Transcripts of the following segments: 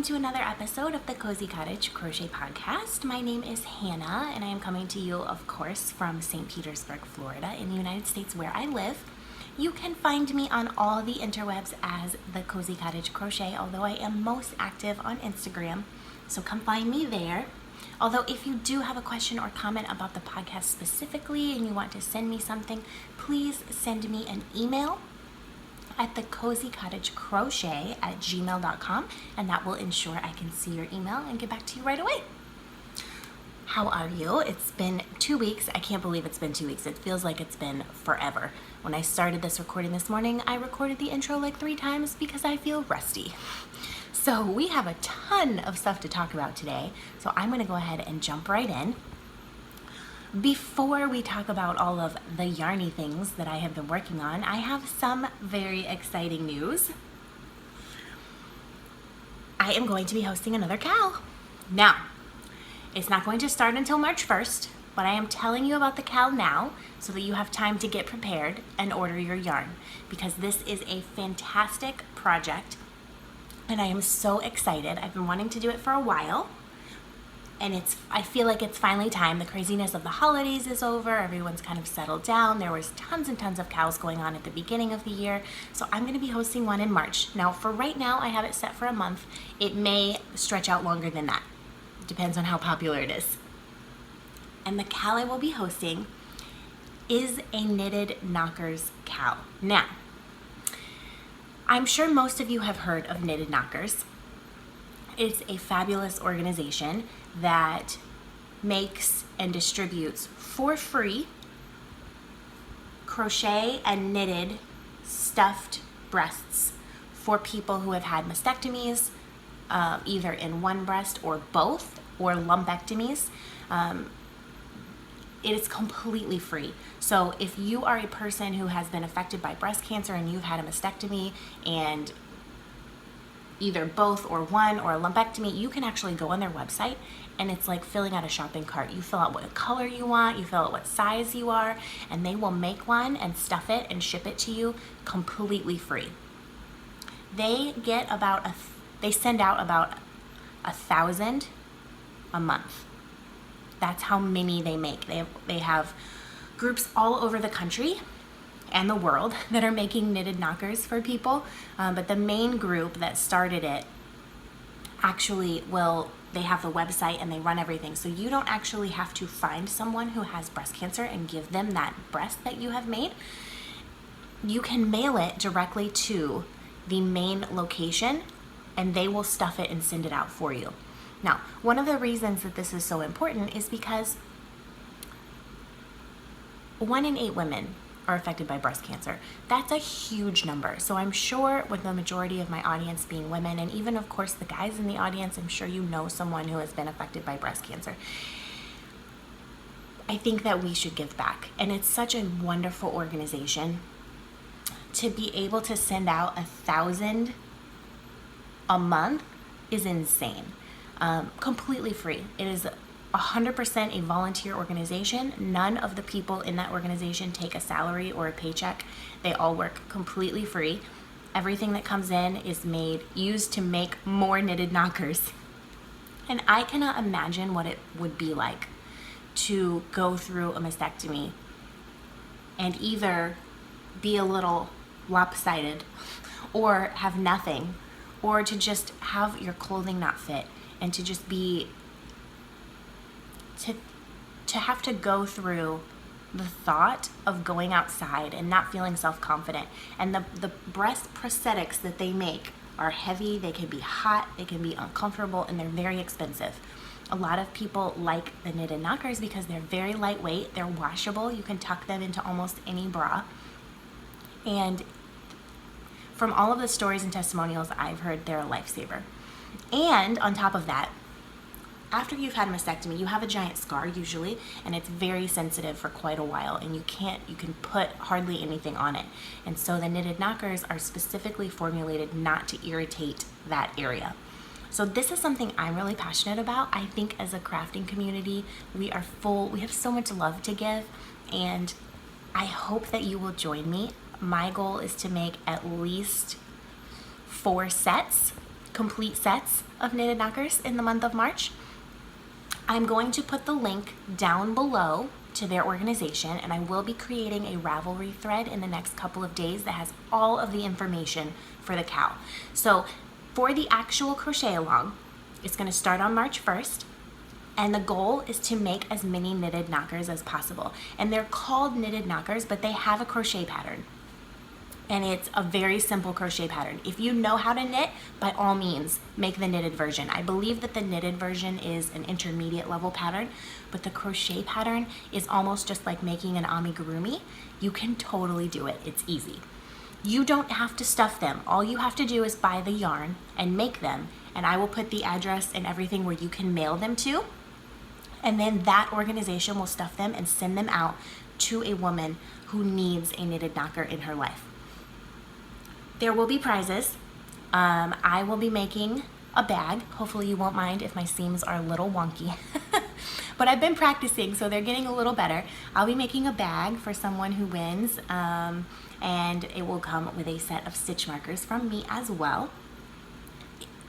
welcome to another episode of the Cozy Cottage Crochet Podcast. My name is Hannah, and I am coming to you, of course, from St. Petersburg, Florida, in the United States where I live. You can find me on all the interwebs as the Cozy Cottage Crochet, although I am most active on Instagram, so come find me there. Although if you do have a question or comment about the podcast specifically and you want to send me something, please send me an email at thecozycottagecrochet@gmail.com, and that will ensure I can see your email and get back to you right away. How are you? It's been 2 weeks. I can't believe it's been 2 weeks. It feels like it's been forever. When I started this recording this morning, I recorded the intro like 3 times because I feel rusty. So we have a ton of stuff to talk about today, so I'm going to go ahead and jump right in. Before we talk about all of the yarny things that I have been working on, I have some very exciting news. I am going to be hosting another CAL. Now, it's not going to start until March 1st, but I am telling you about the CAL now so that you have time to get prepared and order your yarn, because this is a fantastic project and I am so excited. I've been wanting to do it for a while. And I feel like it's finally time. The craziness of the holidays is over. Everyone's kind of settled down. There was tons and tons of CALs going on at the beginning of the year. So I'm going to be hosting one in March. Now, for right now, I have it set for a month. It may stretch out longer than that. It depends on how popular it is. And the CAL I will be hosting is a knitted knockers CAL. Now, I'm sure most of you have heard of Knitted Knockers. It's a fabulous organization that makes and distributes for free crochet and knitted stuffed breasts for people who have had mastectomies, either in one breast or both, or lumpectomies. It is completely free. So if you are a person who has been affected by breast cancer and you've had a mastectomy and either both or one or a lumpectomy, you can actually go on their website and it's like filling out a shopping cart. You fill out what color you want, you fill out what size you are, and they will make one and stuff it and ship it to you completely free. They send out about 1,000 a month. That's how many they make. They have groups all over the country and the world that are making knitted knockers for people, but the main group that started it actually they have the website and they run everything, so you don't actually have to find someone who has breast cancer and give them that breast that you have made. You can mail it directly to the main location and they will stuff it and send it out for you. Now, one of the reasons that this is so important is because 1 in 8 women are affected by breast cancer. That's a huge number. So I'm sure with the majority of my audience being women, and even of course the guys in the audience, I'm sure you know someone who has been affected by breast cancer. I think that we should give back. And it's such a wonderful organization to be able to send out 1,000 a month is insane. Completely free. It is 100% a volunteer organization. None of the people in that organization take a salary or a paycheck. They all work completely free. Everything that comes in is used to make more knitted knockers. And I cannot imagine what it would be like to go through a mastectomy and either be a little lopsided or have nothing, or to just have your clothing not fit, and to just to have to go through the thought of going outside and not feeling self-confident. And the breast prosthetics that they make are heavy, they can be hot, they can be uncomfortable, and they're very expensive. A lot of people like the knitted knockers because they're very lightweight, they're washable, you can tuck them into almost any bra. And from all of the stories and testimonials I've heard, they're a lifesaver. And on top of that, after you've had a mastectomy, you have a giant scar usually, and it's very sensitive for quite a while, and you can put hardly anything on it. And so the knitted knockers are specifically formulated not to irritate that area. So this is something I'm really passionate about. I think as a crafting community, we have so much love to give, and I hope that you will join me. My goal is to make at least 4 sets complete sets of knitted knockers in the month of March. I'm going to put the link down below to their organization, and I will be creating a Ravelry thread in the next couple of days that has all of the information for the cow. So for the actual crochet along, it's going to start on March 1st, and the goal is to make as many knitted knockers as possible. And they're called knitted knockers, but they have a crochet pattern. And it's a very simple crochet pattern. If you know how to knit, by all means, make the knitted version. I believe that the knitted version is an intermediate level pattern, but the crochet pattern is almost just like making an amigurumi. You can totally do it. It's easy. You don't have to stuff them. All you have to do is buy the yarn and make them, and I will put the address and everything where you can mail them to, and then that organization will stuff them and send them out to a woman who needs a knitted knocker in her life. There will be prizes. I will be making a bag. Hopefully you won't mind if my seams are a little wonky. But I've been practicing, so they're getting a little better. I'll be making a bag for someone who wins, and it will come with a set of stitch markers from me as well.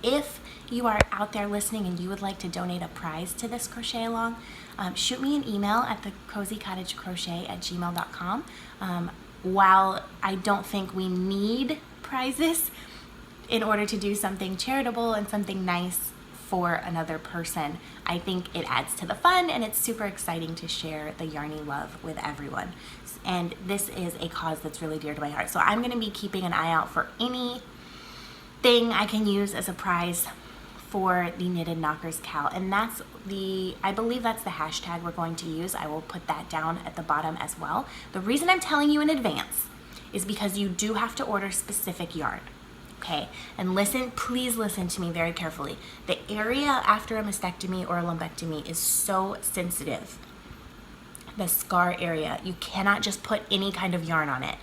If you are out there listening and you would like to donate a prize to this crochet along, shoot me an email at thecozycottagecrochet@gmail.com. While I don't think we need prizes in order to do something charitable and something nice for another person, I think it adds to the fun, and it's super exciting to share the yarny love with everyone. And this is a cause that's really dear to my heart. So I'm going to be keeping an eye out for anything I can use as a prize for the Knitted Knockers Cal. And that's I believe that's the hashtag we're going to use. I will put that down at the bottom as well. The reason I'm telling you in advance is because you do have to order specific yarn. Okay, and please listen to me very carefully. The area after a mastectomy or a lumpectomy is so sensitive. The scar area, you cannot just put any kind of yarn on it.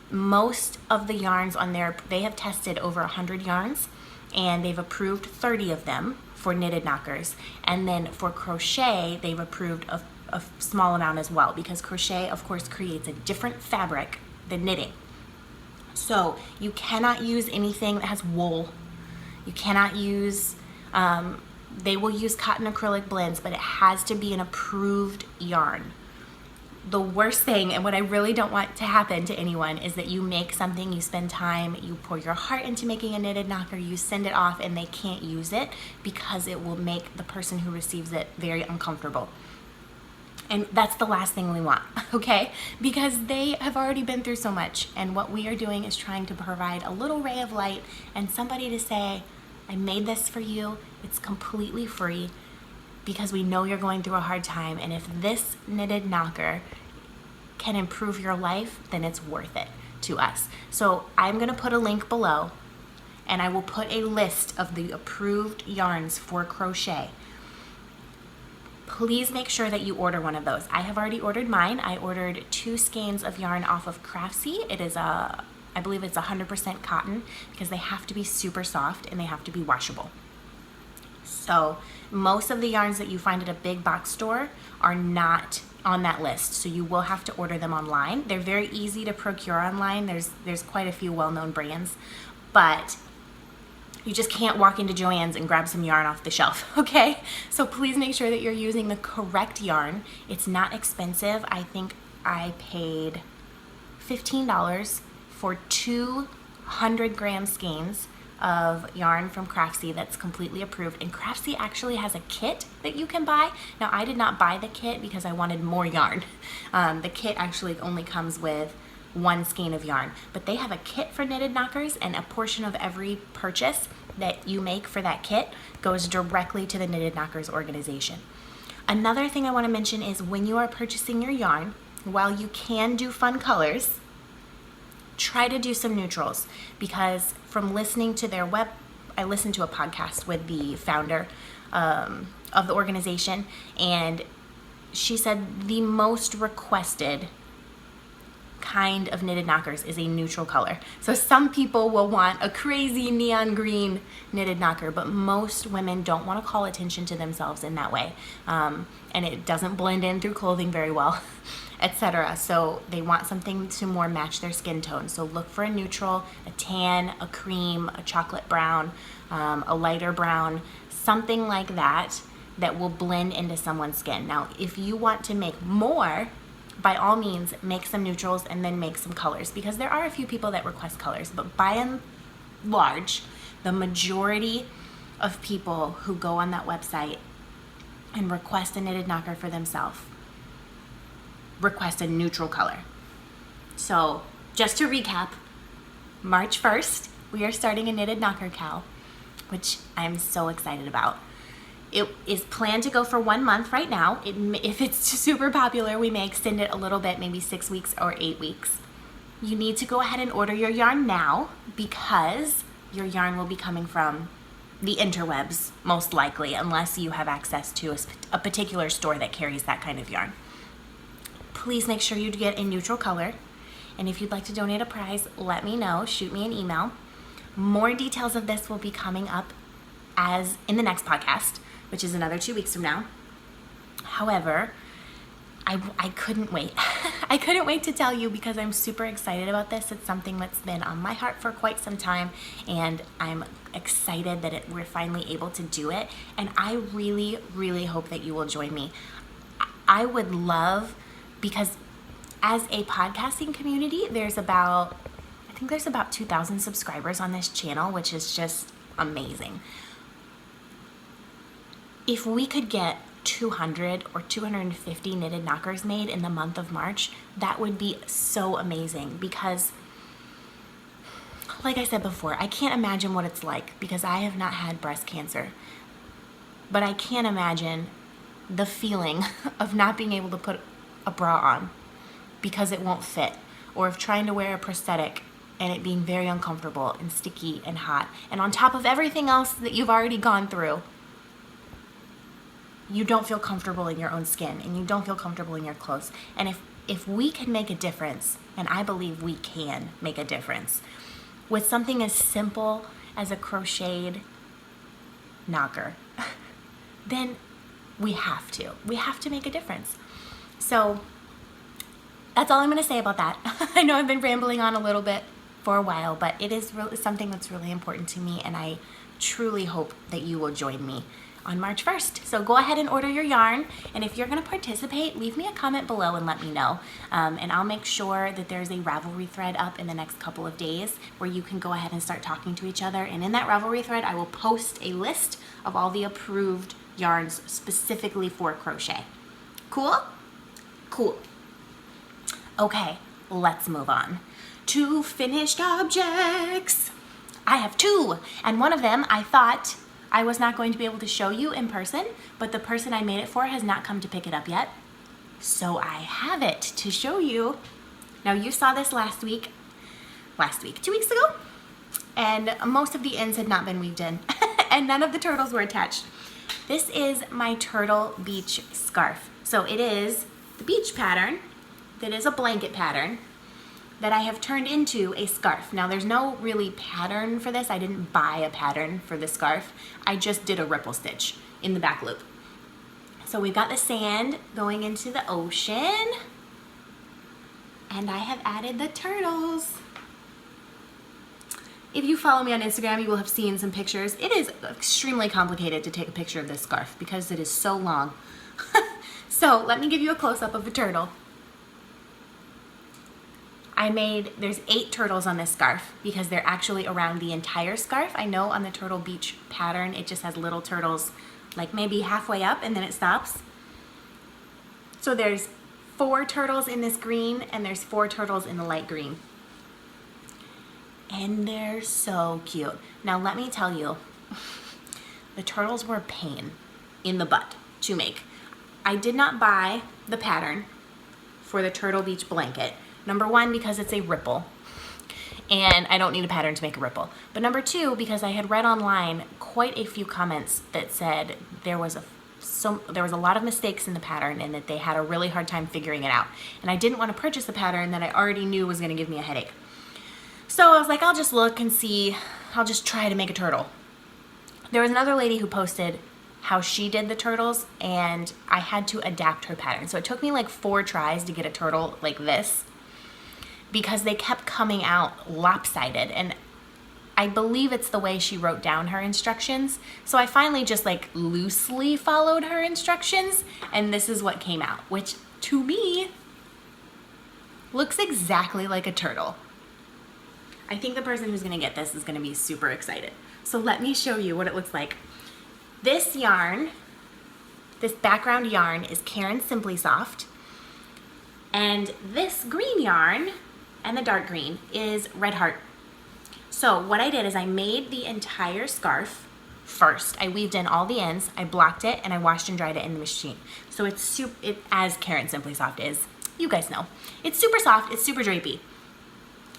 Most of the yarns on there, they have tested over 100 yarns, and they've approved 30 of them for knitted knockers. And then for crochet, they've approved a small amount as well, because crochet, of course, creates a different fabric than knitting. So you cannot use anything that has wool. You cannot use, they will use cotton acrylic blends, but it has to be an approved yarn. The worst thing, and what I really don't want to happen to anyone, is that you make something, you spend time, you pour your heart into making a knitted knocker, you send it off, and they can't use it because it will make the person who receives it very uncomfortable. And that's the last thing we want, okay? Because they have already been through so much, and what we are doing is trying to provide a little ray of light and somebody to say, I made this for you, it's completely free, because we know you're going through a hard time, and if this knitted knocker can improve your life, then it's worth it to us. So I'm gonna put a link below, and I will put a list of the approved yarns for crochet. Please make sure that you order one of those. I have already ordered mine. I ordered 2 skeins of yarn off of Craftsy. It is I believe it's 100% cotton, because they have to be super soft and they have to be washable. So most of the yarns that you find at a big box store are not on that list, so you will have to order them online. They're very easy to procure online. There's quite a few well-known brands, but you just can't walk into Joann's and grab some yarn off the shelf, okay? So please make sure that you're using the correct yarn. It's not expensive. I think I paid $15 for 200-gram skeins of yarn from Craftsy that's completely approved. And Craftsy actually has a kit that you can buy. Now, I did not buy the kit because I wanted more yarn. The kit actually only comes with 1 skein of yarn, but they have a kit for knitted knockers, and a portion of every purchase that you make for that kit goes directly to the Knitted Knockers organization. Another thing I want to mention is when you are purchasing your yarn, while you can do fun colors, try to do some neutrals, because from listening to their I listened to a podcast with the founder of the organization, and she said the most requested kind of knitted knockers is a neutral color. So some people will want a crazy neon green knitted knocker, but most women don't want to call attention to themselves in that way. And it doesn't blend in through clothing very well. etc. So they want something to more match their skin tone. So look for a neutral, a tan, a cream, a chocolate brown, a lighter brown, something like that that will blend into someone's skin. Now, if you want to make more, by all means, make some neutrals and then make some colors, because there are a few people that request colors, but by and large, the majority of people who go on that website and request a knitted knocker for themselves request a neutral color. So just to recap, March 1st, we are starting a knitted knocker cowl, which I'm so excited about. It is planned to go for 1 month right now. If it's super popular, we may extend it a little bit, maybe 6 weeks or 8 weeks. You need to go ahead and order your yarn now, because your yarn will be coming from the interwebs, most likely, unless you have access to a particular store that carries that kind of yarn. Please make sure you get a neutral color. And if you'd like to donate a prize, let me know. Shoot me an email. More details of this will be coming up as in the next podcast, which is another 2 weeks from now. However, I couldn't wait. I couldn't wait to tell you, because I'm super excited about this. It's something that's been on my heart for quite some time, and I'm excited that we're finally able to do it. And I really, really hope that you will join me. I would love, because as a podcasting community, there's about 2,000 subscribers on this channel, which is just amazing. If we could get 200 or 250 knitted knockers made in the month of March, that would be so amazing, because like I said before, I can't imagine what it's like, because I have not had breast cancer, but I can't imagine the feeling of not being able to put a bra on because it won't fit, or of trying to wear a prosthetic and it being very uncomfortable and sticky and hot, and on top of everything else that you've already gone through, you don't feel comfortable in your own skin, and you don't feel comfortable in your clothes. And if we can make a difference, and I believe we can make a difference, with something as simple as a crocheted knocker, then we have to make a difference. So that's all I'm going to say about that. I know I've been rambling on a little bit for a while, but it is something that's really important to me, and I truly hope that you will join me on March 1st. So go ahead and order your yarn, and if you're going to participate, leave me a comment below and let me know, and I'll make sure that there's a Ravelry thread up in the next couple of days where you can go ahead and start talking to each other, and in that Ravelry thread I will post a list of all the approved yarns specifically for crochet. Cool? Cool. Okay, let's move on to finished objects. I have 2, and one of them I thought I was not going to be able to show you in person, but the person I made it for has not come to pick it up yet. So I have it to show you. Now, you saw this last week, 2 weeks ago, and most of the ends had not been weaved in and none of the turtles were attached. This is my turtle beach scarf. So it is the beach pattern that is a blanket pattern that I have turned into a scarf. Now, there's no really pattern for this. I didn't buy a pattern for the scarf. I just did a ripple stitch in the back loop. So we've got the sand going into the ocean, and I have added the turtles. If you follow me on Instagram, you will have seen some pictures. It is extremely complicated to take a picture of this scarf because it is so long. So let me give you a close-up of the turtle. There's 8 turtles on this scarf because they're actually around the entire scarf. I know on the Turtle Beach pattern, it just has little turtles like maybe halfway up and then it stops. So there's 4 turtles in this green, and there's 4 turtles in the light green. And they're so cute. Now let me tell you, the turtles were a pain in the butt to make. I did not buy the pattern for the Turtle Beach blanket. Number 1, because it's a ripple, and I don't need a pattern to make a ripple. But number 2, because I had read online quite a few comments that said there was a lot of mistakes in the pattern and that they had a really hard time figuring it out. And I didn't want to purchase a pattern that I already knew was going to give me a headache. So I was like, I'll just look and see. I'll just try to make a turtle. There was another lady who posted how she did the turtles, and I had to adapt her pattern. So it took me like 4 tries to get a turtle like this because they kept coming out lopsided, and I believe it's the way she wrote down her instructions. So I finally just like loosely followed her instructions, and this is what came out, which to me looks exactly like a turtle. I think the person who's gonna get this is gonna be super excited. So let me show you what it looks like. This yarn, this background yarn is Caron Simply Soft, and this green yarn and the dark green is Red Heart. So what I did is I made the entire scarf first. I weaved in all the ends, I blocked it, and I washed and dried it in the machine. So it's as Caron Simply Soft is. You guys know. It's super soft, it's super drapey.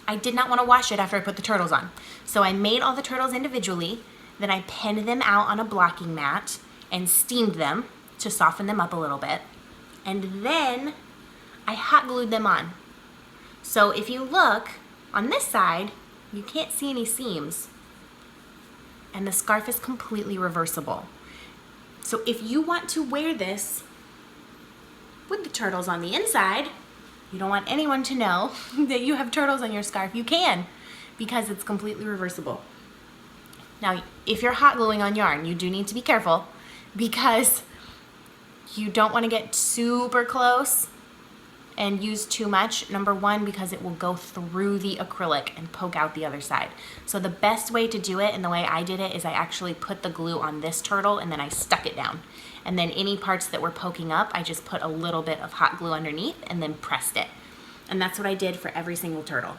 I did not want to wash it after I put the turtles on. So I made all the turtles individually, then I pinned them out on a blocking mat and steamed them to soften them up a little bit. And then I hot glued them on. So if you look on this side, you can't see any seams. And the scarf is completely reversible. So if you want to wear this with the turtles on the inside, you don't want anyone to know that you have turtles on your scarf, you can, because it's completely reversible. Now, if you're hot gluing on yarn, you do need to be careful because you don't want to get super close and use too much. Number one, because it will go through the acrylic and poke out the other side. So the best way to do it, and the way I did it, is I actually put the glue on this turtle and then I stuck it down. And then any parts that were poking up, I just put a little bit of hot glue underneath and then pressed it. And that's what I did for every single turtle.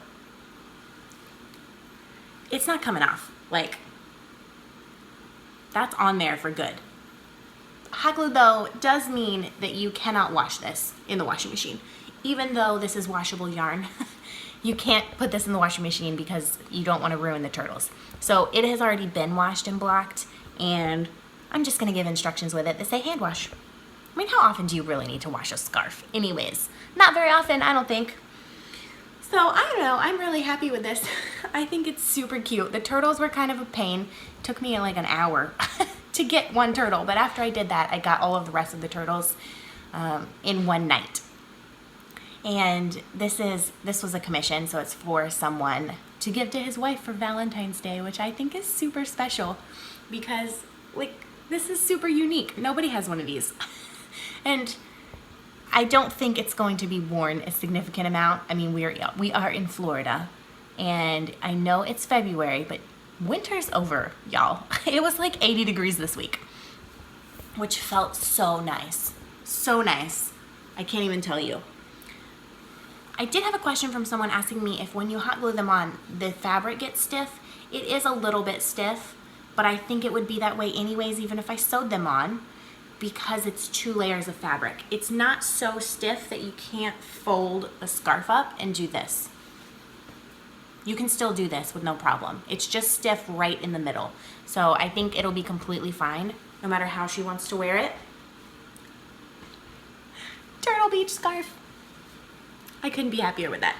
It's not coming off. Like, that's on there for good. Hot glue, though, does mean that you cannot wash this in the washing machine. Even though this is washable yarn, you can't put this in the washing machine because you don't want to ruin the turtles. So it has already been washed and blocked, and I'm just going to give instructions with it that say hand wash. I mean, how often do you really need to wash a scarf? Anyways, not very often, I don't think. So, I don't know, I'm really happy with this. I think it's super cute. The turtles were kind of a pain. It took me like an hour to get one turtle, but after I did that, I got all of the rest of the turtles in one night. And this was a commission, so it's for someone to give to his wife for Valentine's Day, which I think is super special because, like, this is super unique. Nobody has one of these. And I don't think it's going to be worn a significant amount. I mean, we are in Florida, and I know it's February, but winter's over, y'all. It was like 80 degrees this week, which felt so nice. So nice. I can't even tell you. I did have a question from someone asking me if when you hot glue them on, the fabric gets stiff. It is a little bit stiff, but I think it would be that way anyways, even if I sewed them on, because it's 2 layers of fabric. It's not so stiff that you can't fold a scarf up and do this. You can still do this with no problem. It's just stiff right in the middle. So I think it'll be completely fine, no matter how she wants to wear it. Turtle Beach scarf. I couldn't be happier with that.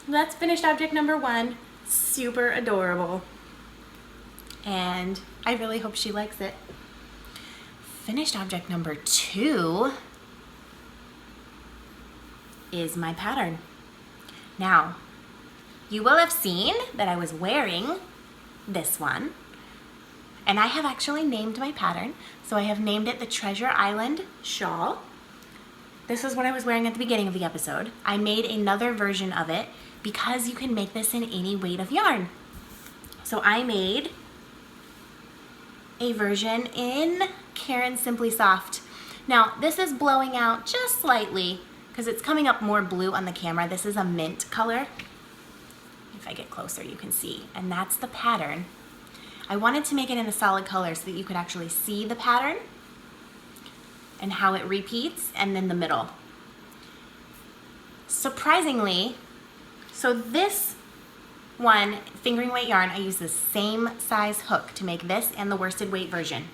That's finished object number 1. Super adorable. And I really hope she likes it. Finished object number 2 is my pattern. Now, you will have seen that I was wearing this one, and I have actually named my pattern. So I have named it the Treasure Island Shawl. This is what I was wearing at the beginning of the episode. I made another version of it because you can make this in any weight of yarn. So I made a version in Caron Simply Soft. Now, this is blowing out just slightly because it's coming up more blue on the camera. This is a mint color. If I get closer, you can see. And that's the pattern. I wanted to make it in a solid color so that you could actually see the pattern and how it repeats, and then the middle. Surprisingly, so this one, fingering weight yarn, I use the same size hook to make this and the worsted weight version.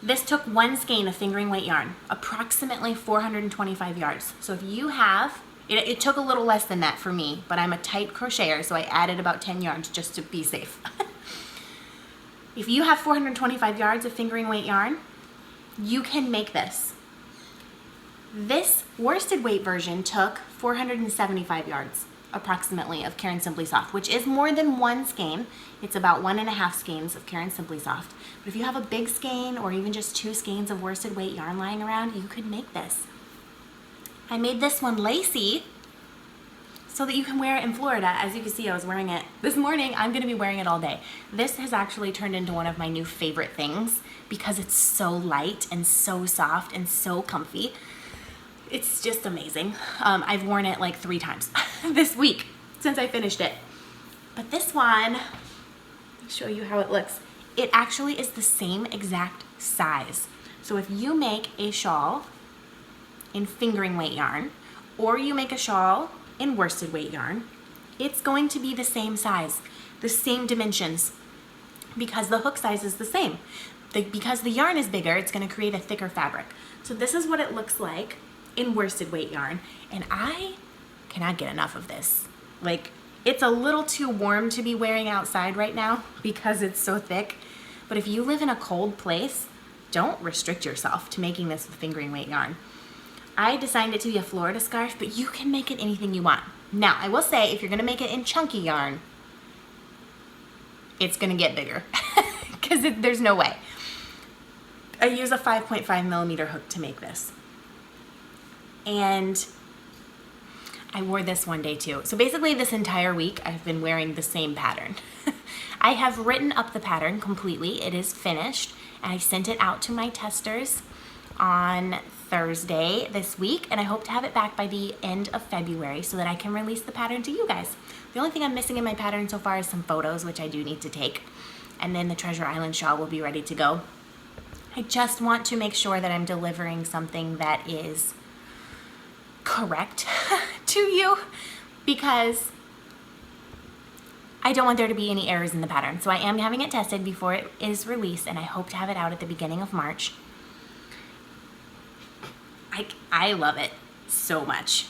This took 1 skein of fingering weight yarn, approximately 425 yards. So if you have, it took a little less than that for me, but I'm a tight crocheter, so I added about 10 yards just to be safe. If you have 425 yards of fingering weight yarn, you can make this. This worsted weight version took 475 yards approximately of Caron Simply Soft, which is more than one skein. It's about 1.5 skeins of Caron Simply Soft. But if you have a big skein or even just 2 skeins of worsted weight yarn lying around, you could make this. I made this one lacy so that you can wear it in Florida. As you can see, I was wearing it this morning. I'm gonna be wearing it all day. This has actually turned into one of my new favorite things because it's so light and so soft and so comfy. It's just amazing. I've worn it like 3 times this week since I finished it. But this one, I'll show you how it looks. It actually is the same exact size. So if you make a shawl in fingering weight yarn, or you make a shawl in worsted weight yarn, it's going to be the same size, the same dimensions, because the hook size is the same. Because the yarn is bigger, it's going to create a thicker fabric. So this is what it looks like in worsted weight yarn, and I cannot get enough of this. Like, it's a little too warm to be wearing outside right now because it's so thick, but if you live in a cold place, don't restrict yourself to making this with fingering weight yarn. I designed it to be a Florida scarf, but you can make it anything you want. Now, I will say, if you're gonna make it in chunky yarn, it's gonna get bigger because there's no way. I use a 5.5 millimeter hook to make this. And I wore this one day too. So basically this entire week I've been wearing the same pattern. I have written up the pattern completely. It is finished. And I sent it out to my testers on Thursday this week, and I hope to have it back by the end of February so that I can release the pattern to you guys. The only thing I'm missing in my pattern so far is some photos, which I do need to take, and then the Treasure Island shawl will be ready to go. I just want to make sure that I'm delivering something that is correct to you, because I don't want there to be any errors in the pattern. So I am having it tested before it is released, and I hope to have it out at the beginning of March. I love it so much.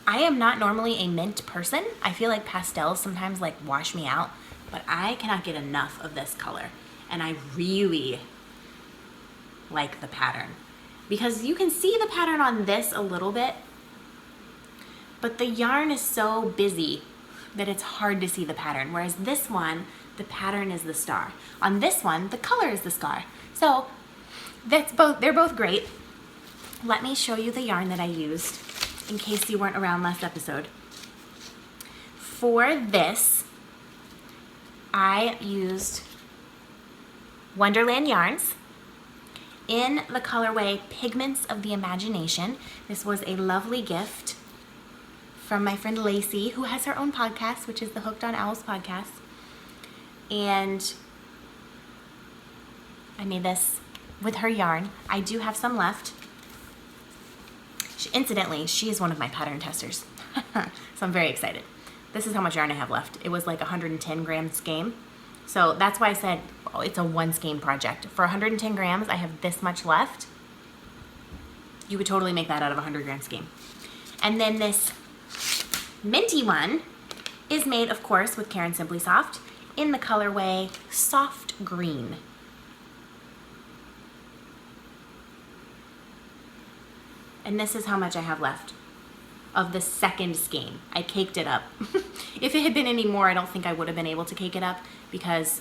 I am not normally a mint person. I feel like pastels sometimes like wash me out, but I cannot get enough of this color. And I really like the pattern because you can see the pattern on this a little bit, but the yarn is so busy that it's hard to see the pattern. Whereas this one, the pattern is the star. On this one, the color is the scar. So they're both great. Let me show you the yarn that I used in case you weren't around last episode. For this, I used Wonderland yarns in the colorway Pigments of the Imagination. This was a lovely gift from my friend Lacey, who has her own podcast, which is the Hooked on Owls podcast. And I made this with her yarn. I do have some left. Incidentally, she is one of my pattern testers. So I'm very excited. This is how much yarn I have left. It was like 110 gram skein. So that's why I said, oh, it's a 1 skein project. For 110 grams, I have this much left. You would totally make that out of a 100 gram skein. And then this minty one is made, of course, with Caron Simply Soft in the colorway Soft Green. And this is how much I have left of the second skein. I caked it up. If it had been any more, I don't think I would have been able to cake it up because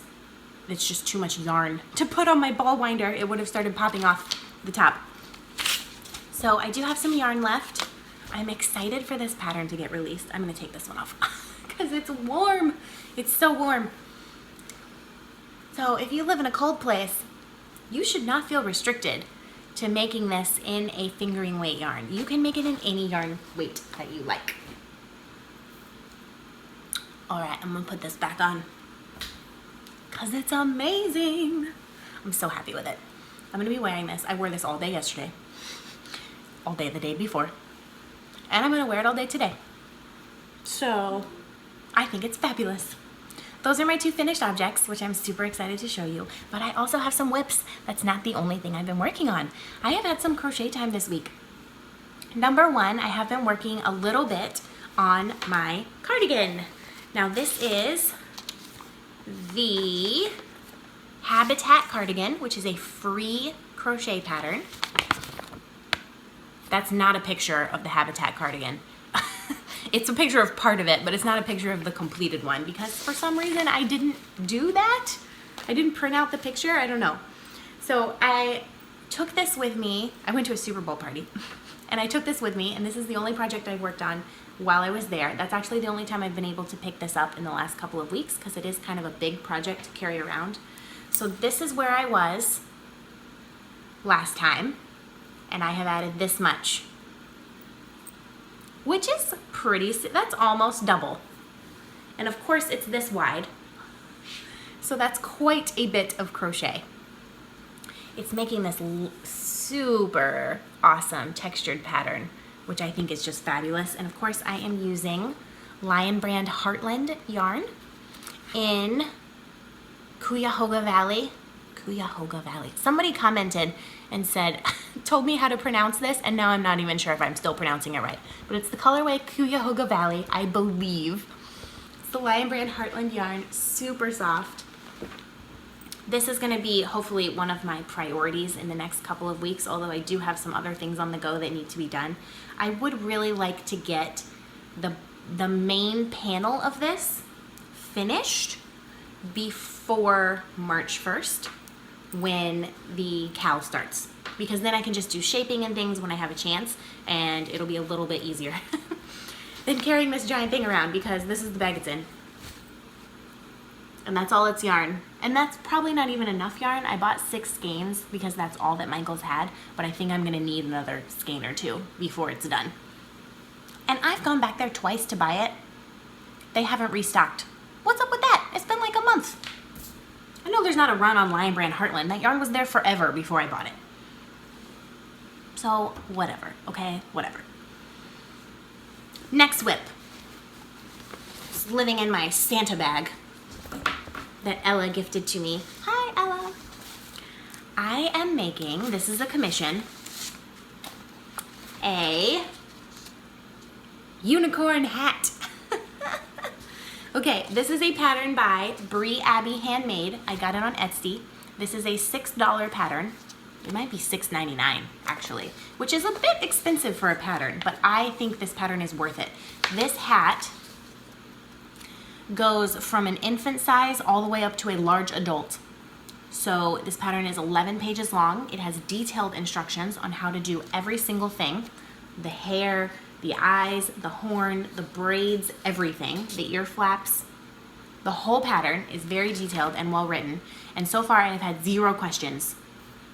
it's just too much yarn to put on my ball winder. It would have started popping off the top. So I do have some yarn left. I'm excited for this pattern to get released. I'm gonna take this one off because it's warm. It's so warm. So if you live in a cold place, you should not feel restricted to making this in a fingering weight yarn. You can make it in any yarn weight that you like. All right, I'm gonna put this back on because it's amazing. I'm so happy with it. I'm gonna be wearing this. I wore this all day yesterday, all day the day before, and I'm gonna wear it all day today. So I think it's fabulous. Those are my 2 finished objects, which I'm super excited to show you. But I also have some whips. That's not the only thing I've been working on. I have had some crochet time this week. Number 1, I have been working a little bit on my cardigan. Now this is the Habitat Cardigan, which is a free crochet pattern. That's not a picture of the Habitat Cardigan. It's a picture of part of it, but it's not a picture of the completed one because for some reason I didn't do that. I didn't print out the picture, I don't know. So I took this with me. I went to a Super Bowl party and I took this with me, and this is the only project I worked on while I was there. That's actually the only time I've been able to pick this up in the last couple of weeks because it is kind of a big project to carry around. So this is where I was last time, and I have added this much, which is that's almost double. And of course it's this wide, so that's quite a bit of crochet. It's making this super awesome textured pattern, which I think is just fabulous. And of course I am using Lion Brand Heartland yarn in Cuyahoga Valley. Somebody commented and said, told me how to pronounce this, and now I'm not even sure if I'm still pronouncing it right. But it's the colorway Cuyahoga Valley, I believe. It's the Lion Brand Heartland yarn, super soft. This is gonna be hopefully one of my priorities in the next couple of weeks, although I do have some other things on the go that need to be done. I would really like to get the main panel of this finished before March 1st when the cowl starts, because then I can just do shaping and things when I have a chance, and it'll be a little bit easier than carrying this giant thing around, because this is the bag it's in. And that's all its yarn. And that's probably not even enough yarn. I bought 6 skeins because that's all that Michael's had, but I think I'm gonna need another skein or 2 before it's done. And I've gone back there twice to buy it. They haven't restocked. What's up with that? It's been like a month. I know there's not a run on Lion Brand Heartland. That yarn was there forever before I bought it. So, whatever, okay? Whatever. Next whip. Just living in my Santa bag that Ella gifted to me. Hi, Ella. I am making, this is a commission, a unicorn hat. Okay, this is a pattern by Brie Abbey Handmade. I got it on Etsy. This is a $6 pattern. It might be $6.99 actually, which is a bit expensive for a pattern, but I think this pattern is worth it. This hat goes from an infant size all the way up to a large adult. So this pattern is 11 pages long. It has detailed instructions on how to do every single thing. The hair, the eyes, the horn, the braids, everything, the ear flaps. The whole pattern is very detailed and well written. And so far I've had 0 questions.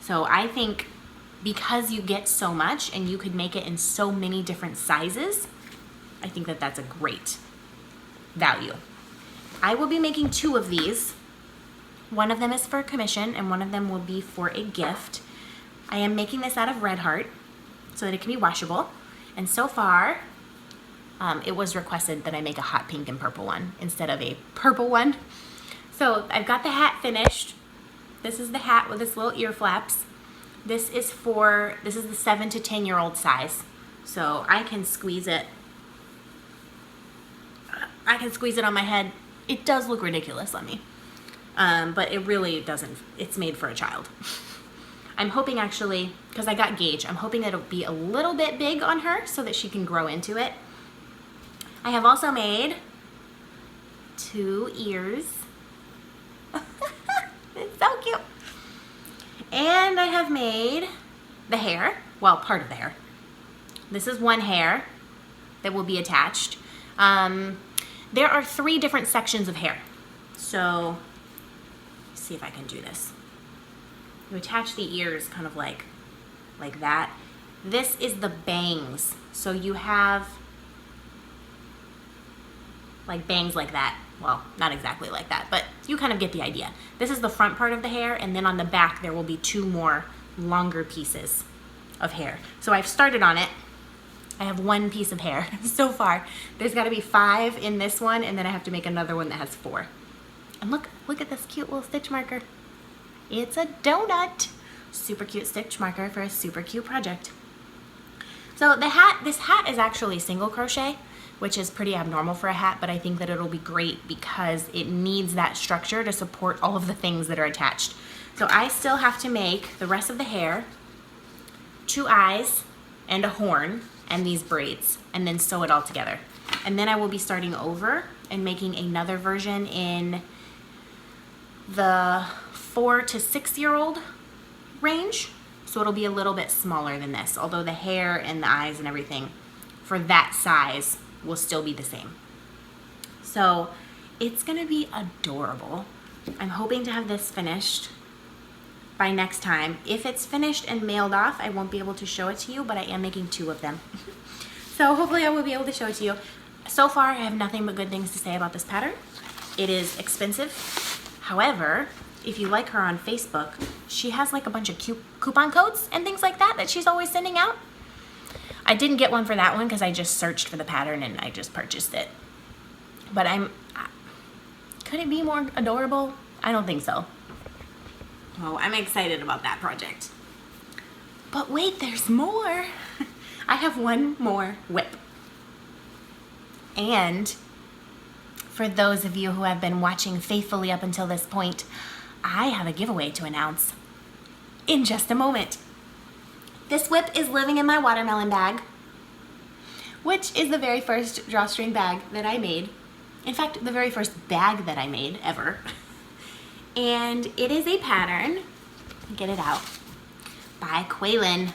So I think because you get so much and you could make it in so many different sizes, I think that that's a great value. I will be making 2 of these. One of them is for a commission and one of them will be for a gift. I am making this out of Red Heart so that it can be washable. And so far, it was requested that I make a hot pink and purple one instead of a purple one. So I've got the hat finished. This is the hat with its little ear flaps. This is the 7 to 10-year-old size. So I can squeeze it. I can squeeze it on my head. It does look ridiculous on me. But it really doesn't. It's made for a child. I'm hoping actually, because I got gauge, I'm hoping it'll be a little bit big on her so that she can grow into it. I have also made 2 ears. It's so cute. And I have made the hair, well, part of the hair. This is one hair that will be attached. There are 3 different sections of hair. So, let's see if I can do this. You attach the ears kind of like that. This is the bangs. So you have like bangs like that. Well, not exactly like that, but you kind of get the idea. This is the front part of the hair, and then on the back there will be 2 more longer pieces of hair. So I've started on it. I have 1 piece of hair so far. There's got to be 5 in this one, and then I have to make another one that has 4. And look at this cute little stitch marker. It's a donut. Super cute stitch marker for a super cute project. So this hat is actually single crochet. which is pretty abnormal for a hat, but I think that it'll be great because it needs that structure to support all of the things that are attached. So I still have to make the rest of the hair, 2 eyes, and a horn, and these braids, and then sew it all together. And then I will be starting over and making another version in the 4 to 6 year old range. So it'll be a little bit smaller than this, although the hair and the eyes and everything for that size will still be the same. So it's gonna be adorable. I'm hoping to have this finished by next time. If it's finished and mailed off, I won't be able to show it to you, but I am making 2 of them. So hopefully I will be able to show it to you. So far, I have nothing but good things to say about this pattern. It is expensive. However, if you like her on Facebook, she has like a bunch of coupon codes and things like that she's always sending out. I didn't get one for that one because I just searched for the pattern and I just purchased it. But could it be more adorable? I don't think so. Oh, I'm excited about that project. But wait, there's more. I have one more whip. And for those of you who have been watching faithfully up until this point, I have a giveaway to announce in just a moment. This whip is living in my watermelon bag, which is the very first drawstring bag that I made. In fact, the very first bag that I made ever. And it is a pattern, get it out, by Quaylen,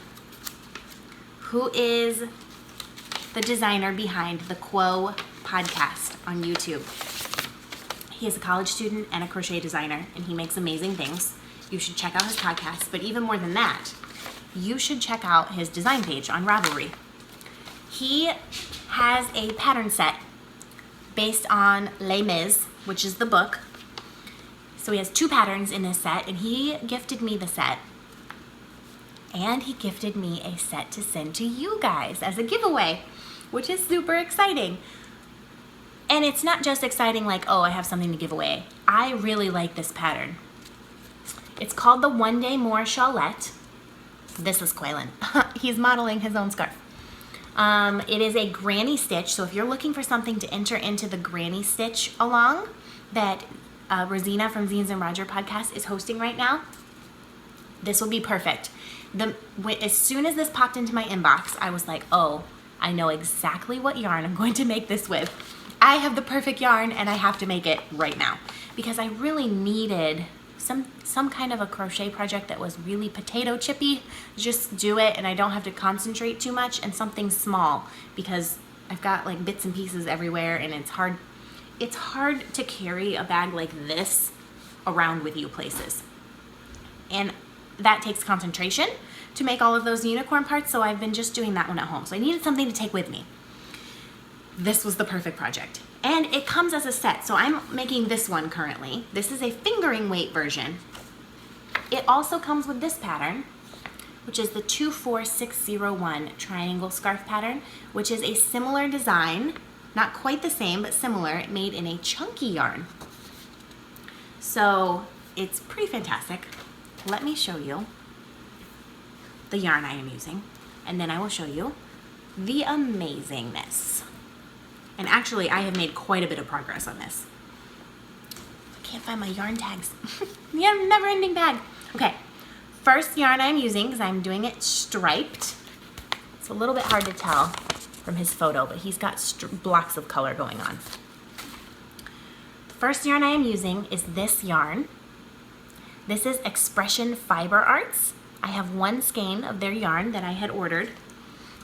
who is the designer behind the Quo podcast on YouTube. He is a college student and a crochet designer, and he makes amazing things. You should check out his podcast, but even more than that, you should check out his design page on Ravelry. He has a pattern set based on Les Mis, which is the book. So he has 2 patterns in this set, and he gifted me the set. And he gifted me a set to send to you guys as a giveaway, which is super exciting. And it's not just exciting like, oh, I have something to give away. I really like this pattern. It's called the One Day More Shawlette. This is Quaylen. He's modeling his own scarf. It is a granny stitch, so if you're looking for something to enter into the granny stitch along that Rosina from Zines and Roger podcast is hosting right now, this will be perfect. As soon as this popped into my inbox, I was like, oh, I know exactly what yarn I'm going to make this with. I have the perfect yarn and I have to make it right now because I really needed some kind of a crochet project that was really potato chippy. Just do it and I don't have to concentrate too much, and something small because I've got like bits and pieces everywhere and it's hard to carry a bag like this around with you places. And that takes concentration to make all of those unicorn parts, so I've been just doing that one at home. So I needed something to take with me. This was the perfect project. And it comes as a set, so I'm making this one currently. This is a fingering weight version. It also comes with this pattern, which is the 24601 triangle scarf pattern, which is a similar design, not quite the same, but similar, made in a chunky yarn. So it's pretty fantastic. Let me show you the yarn I am using, and then I will show you the amazingness. And actually, I have made quite a bit of progress on this. I can't find my yarn tags. Yeah, never-ending bag. Okay, first yarn I'm using, because I'm doing it striped. It's a little bit hard to tell from his photo, but he's got blocks of color going on. The first yarn I am using is this yarn. This is Expression Fiber Arts. I have one skein of their yarn that I had ordered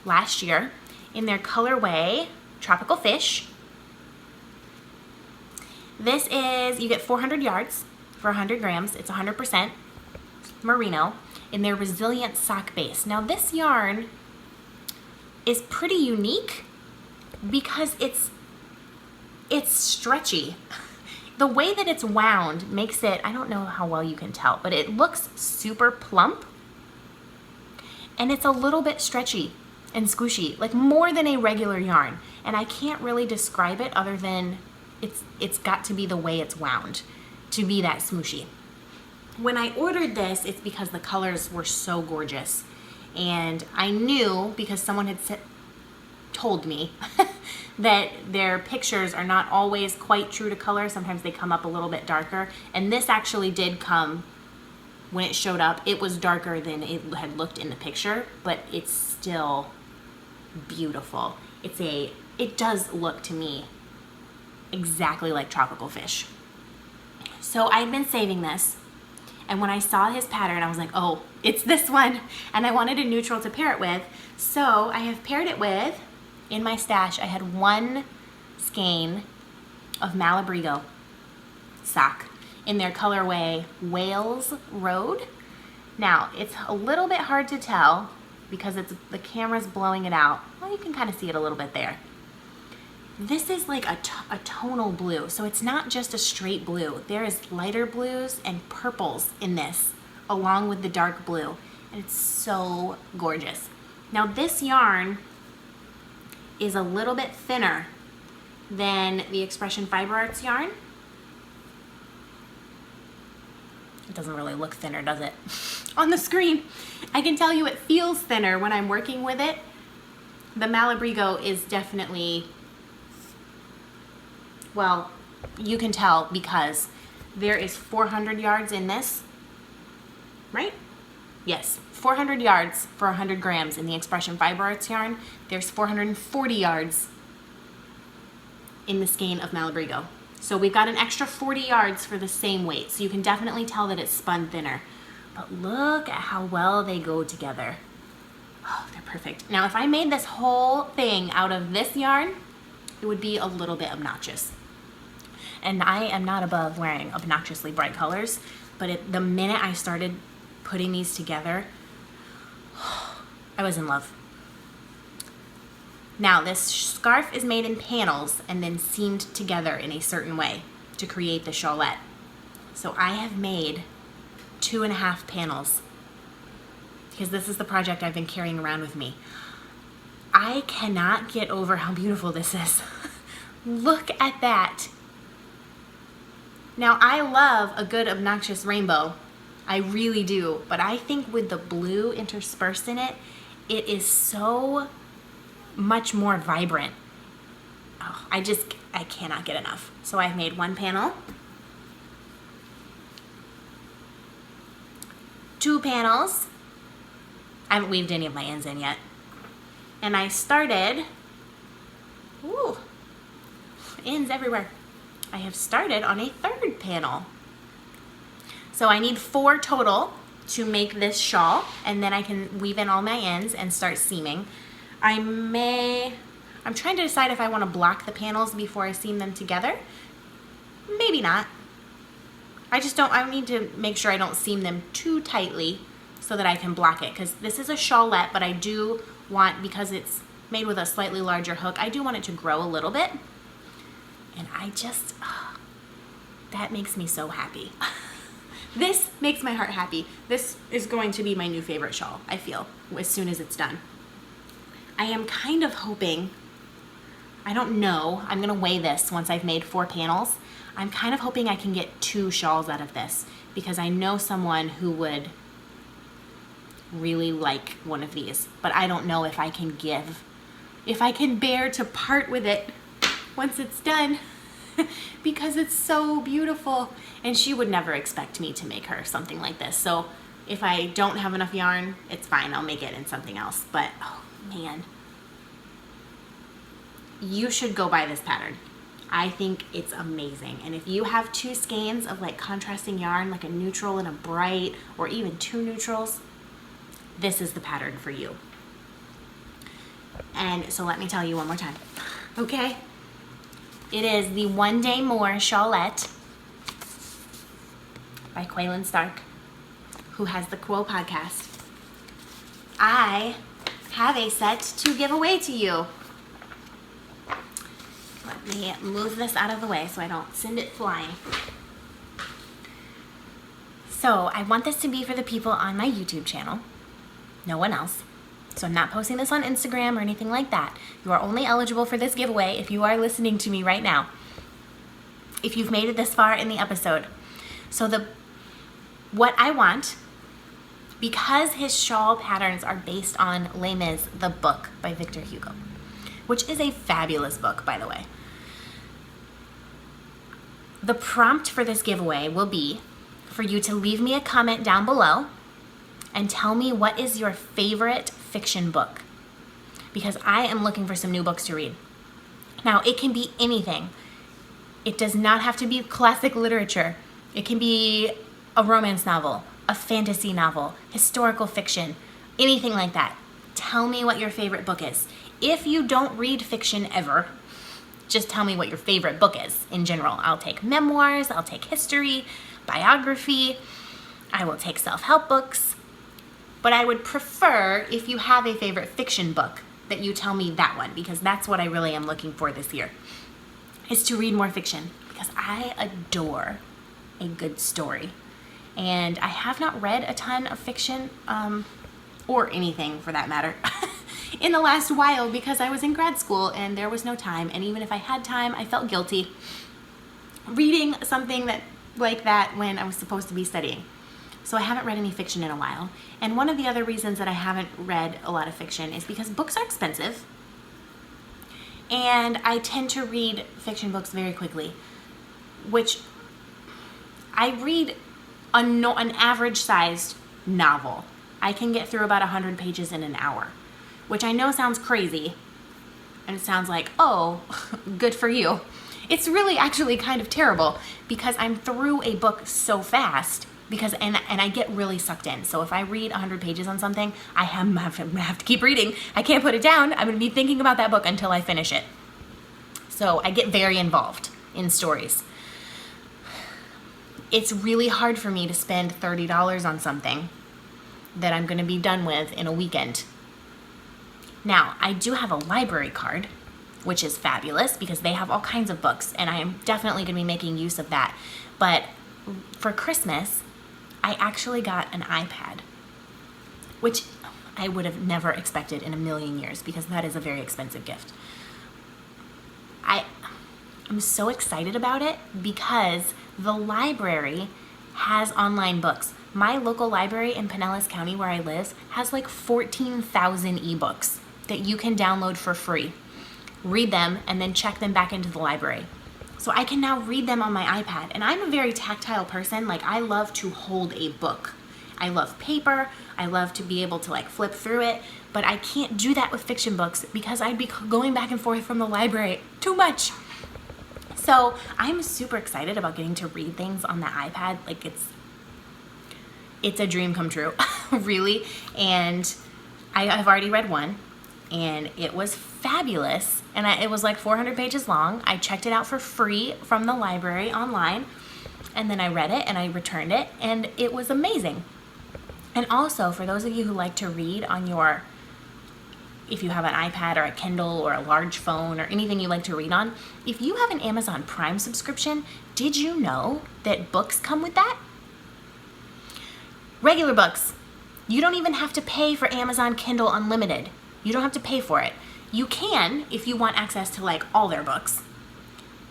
last year in their colorway Tropical Fish. This is, you get 400 yards for 100 grams. It's 100% merino in their Resilient Sock Base. Now this yarn is pretty unique because it's stretchy. The way that it's wound makes it, I don't know how well you can tell, but it looks super plump and it's a little bit stretchy and squishy, like more than a regular yarn. And I can't really describe it other than it's got to be the way it's wound to be that smooshy. When I ordered this, it's because the colors were so gorgeous. And I knew because someone had told me that their pictures are not always quite true to color. Sometimes they come up a little bit darker. And this actually did come, when it showed up, it was darker than it had looked in the picture, but it's still beautiful. It does look to me exactly like tropical fish. So I've been saving this, and when I saw his pattern, I was like, oh, it's this one, and I wanted a neutral to pair it with. So I have paired it with, in my stash, I had one skein of Malabrigo sock in their colorway Wales Road. Now, it's a little bit hard to tell because the camera's blowing it out. Well, you can kind of see it a little bit there. This is like a tonal blue, so it's not just a straight blue. There is lighter blues and purples in this, along with the dark blue, and it's so gorgeous. Now this yarn is a little bit thinner than the Expression Fiber Arts yarn. It doesn't really look thinner, does it? On the screen, I can tell you it feels thinner when I'm working with it. The Malabrigo is definitely, well, you can tell because there is 400 yards in this, right? Yes, 400 yards for 100 grams in the Expression Fiber Arts yarn. There's 440 yards in the skein of Malabrigo. So we've got an extra 40 yards for the same weight. So you can definitely tell that it's spun thinner. But look at how well they go together. Oh, they're perfect. Now, if I made this whole thing out of this yarn, it would be a little bit obnoxious. And I am not above wearing obnoxiously bright colors, but the minute I started putting these together, I was in love. Now, this scarf is made in panels and then seamed together in a certain way to create the shawlette. So I have made 2.5 panels because this is the project I've been carrying around with me. I cannot get over how beautiful this is. Look at that. Now, I love a good obnoxious rainbow. I really do. But I think with the blue interspersed in it, it is so much more vibrant. Oh, I cannot get enough. So I've made one panel, 2 panels. I haven't weaved any of my ends in yet. And I started, ooh, ends everywhere. I have started on a 3rd panel. So I need 4 total to make this shawl, and then I can weave in all my ends and start seaming. I'm trying to decide if I want to block the panels before I seam them together. Maybe not. I need to make sure I don't seam them too tightly so that I can block it, because this is a shawlette, but I do want, because it's made with a slightly larger hook, I do want it to grow a little bit. And that makes me so happy. This makes my heart happy. This is going to be my new favorite shawl, I feel, as soon as it's done. I am kind of hoping, I don't know, I'm gonna weigh this once I've made 4 panels. I'm kind of hoping I can get 2 shawls out of this because I know someone who would really like one of these, but I don't know if I can bear to part with it once it's done because it's so beautiful. And she would never expect me to make her something like this. So if I don't have enough yarn, it's fine, I'll make it in something else. But oh man, you should go buy this pattern. I think it's amazing. And if you have 2 skeins of like contrasting yarn, like a neutral and a bright, or even 2 neutrals, this is the pattern for you. And so let me tell you one more time, okay? It is the One Day More Shawlette by Quaylen Stark, who has the Quo podcast. I have a set to give away to you. Let me move this out of the way so I don't send it flying. So I want this to be for the people on my YouTube channel, no one else. So I'm not posting this on Instagram or anything like that. You are only eligible for this giveaway if you are listening to me right now, if you've made it this far in the episode. So what I want, because his shawl patterns are based on Les Mis, the book by Victor Hugo, which is a fabulous book, by the way. The prompt for this giveaway will be for you to leave me a comment down below and tell me what is your favorite fiction book, because I am looking for some new books to read. Now, it can be anything. It does not have to be classic literature. It can be a romance novel, a fantasy novel, historical fiction, anything like that. Tell me what your favorite book is. If you don't read fiction ever, just tell me what your favorite book is in general. I'll take memoirs, I'll take history, biography, I will take self-help books, but I would prefer, if you have a favorite fiction book, that you tell me that one, because that's what I really am looking for this year, is to read more fiction, because I adore a good story. And I have not read a ton of fiction, or anything for that matter, in the last while, because I was in grad school and there was no time. And even if I had time, I felt guilty reading something like that when I was supposed to be studying. So I haven't read any fiction in a while. And one of the other reasons that I haven't read a lot of fiction is because books are expensive. And I tend to read fiction books very quickly, which I read an average sized novel. I can get through about 100 pages in an hour, which I know sounds crazy. And it sounds like, oh, good for you. It's really actually kind of terrible, because I'm through a book so fast, and I get really sucked in. So if I read 100 pages on something, I have to keep reading. I can't put it down. I'm going to be thinking about that book until I finish it. So I get very involved in stories. It's really hard for me to spend $30 on something that I'm going to be done with in a weekend. Now, I do have a library card, which is fabulous because they have all kinds of books, and I am definitely going to be making use of that. But for Christmas, I actually got an iPad, which I would have never expected in a million years, because that is a very expensive gift. I'm so excited about it because the library has online books. My local library in Pinellas County, where I live, has like 14,000 ebooks that you can download for free, read them, and then check them back into the library. So I can now read them on my iPad. And I'm a very tactile person. Like, I love to hold a book. I love paper. I love to be able to like flip through it, but I can't do that with fiction books because I'd be going back and forth from the library too much. So I'm super excited about getting to read things on the iPad. Like, it's a dream come true, really. And I've already read one, and it was fabulous. And it was like 400 pages long. I checked it out for free from the library online, and then I read it and I returned it, and it was amazing. And also, for those of you who like to read on if you have an iPad or a Kindle or a large phone or anything you like to read on, if you have an Amazon Prime subscription, did you know that books come with that? Regular books. You don't even have to pay for Amazon Kindle Unlimited. You don't have to pay for it. You can if you want access to like all their books.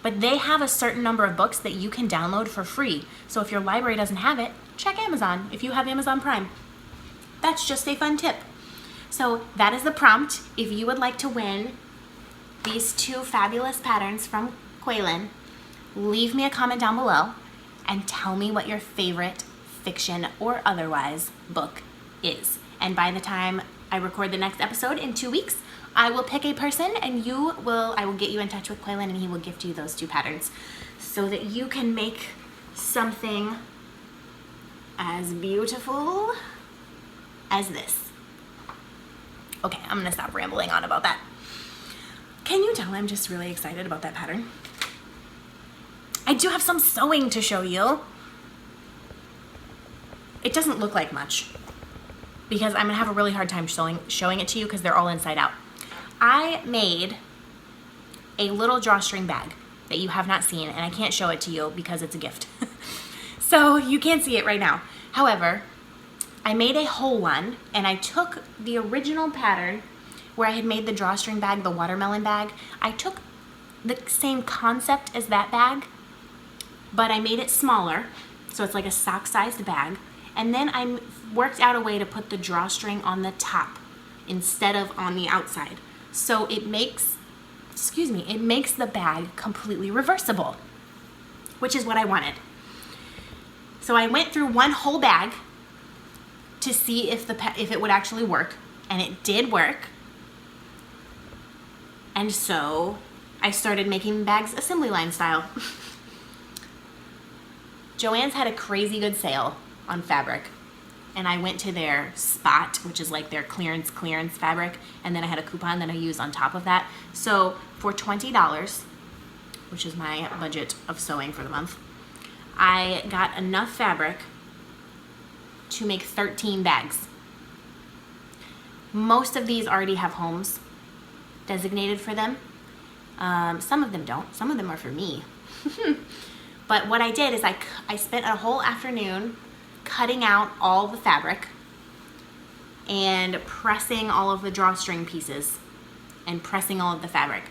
But they have a certain number of books that you can download for free. So if your library doesn't have it, check Amazon if you have Amazon Prime. That's just a fun tip. So that is the prompt. If you would like to win these two fabulous patterns from Quaylin, leave me a comment down below and tell me what your favorite fiction or otherwise book is. And by the time I record the next episode in 2 weeks, I will pick a person, and I will get you in touch with Quaylin, and he will gift you those two patterns so that you can make something as beautiful as this. Okay, I'm gonna stop rambling on about that. Can you tell I'm just really excited about that pattern? I do have some sewing to show you. It doesn't look like much because I'm gonna have a really hard time showing it to you because they're all inside out. I made a little drawstring bag that you have not seen, and I can't show it to you because it's a gift. So you can't see it right now. However, I made a whole one, and I took the original pattern where I had made the drawstring bag, the watermelon bag. I took the same concept as that bag, but I made it smaller, so it's like a sock-sized bag. And then I worked out a way to put the drawstring on the top instead of on the outside. So it makes excuse me, it makes the bag completely reversible, which is what I wanted. So I went through one whole bag to see if it would actually work, and it did work. And so I started making bags assembly line style. Joann's had a crazy good sale on fabric, and I went to their spot, which is like their clearance fabric, and then I had a coupon that I used on top of that. So for $20, which is my budget of sewing for the month, I got enough fabric to make 13 bags. Most of these already have homes designated for them. Some of them don't. Some of them are for me. But what I did is I spent a whole afternoon cutting out all the fabric and pressing all of the drawstring pieces and pressing all of the fabric.